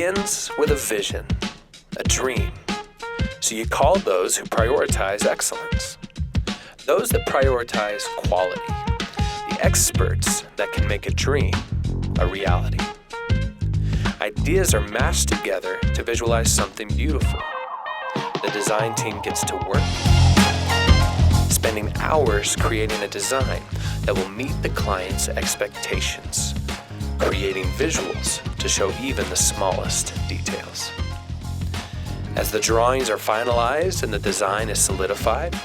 begins with a vision, a dream. So you call those who prioritize excellence, those that prioritize quality, the experts that can make a dream a reality. Ideas are mashed together to visualize something beautiful. The design team gets to work, spending hours creating a design that will meet the client's expectations, creating visuals to show even the smallest details. As the drawings are finalized and the design is solidified,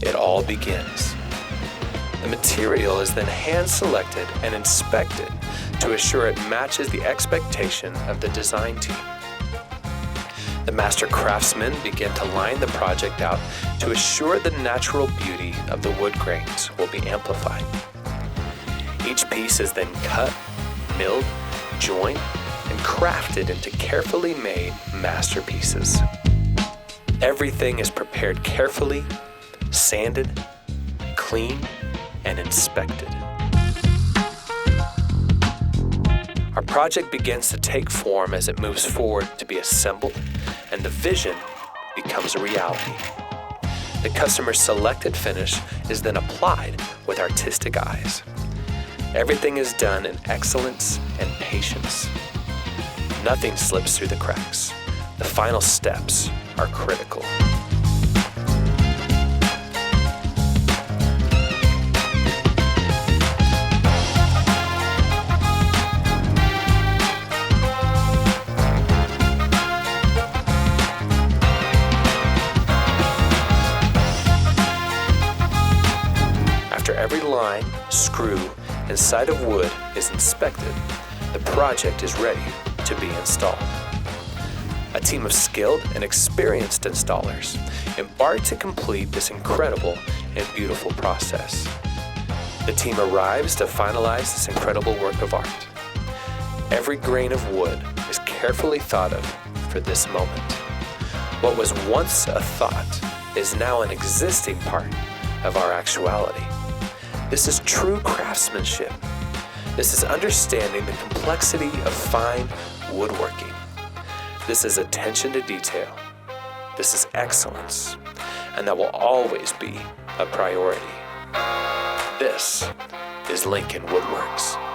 it all begins. The material is then hand-selected and inspected to assure it matches the expectation of the design team. The master craftsmen begin to line the project out to assure the natural beauty of the wood grains will be amplified. Each piece is then cut, milled, joined, and crafted into carefully made masterpieces. Everything is prepared carefully, sanded, cleaned, and inspected. Our project begins to take form as it moves forward to be assembled, and the vision becomes a reality. The customer's selected finish is then applied with artistic eyes. Everything is done in excellence and patience. Nothing slips through the cracks. The final steps are critical. After every line, screw, and side of wood is inspected, the project is ready to be installed. A team of skilled and experienced installers embark to complete this incredible and beautiful process. The team arrives to finalize this incredible work of art. Every grain of wood is carefully thought of for this moment. What was once a thought is now an existing part of our actuality. This is true craftsmanship. This is understanding the complexity of fine woodworking. This is attention to detail. This is excellence, and that will always be a priority. This is Lincoln Woodworks.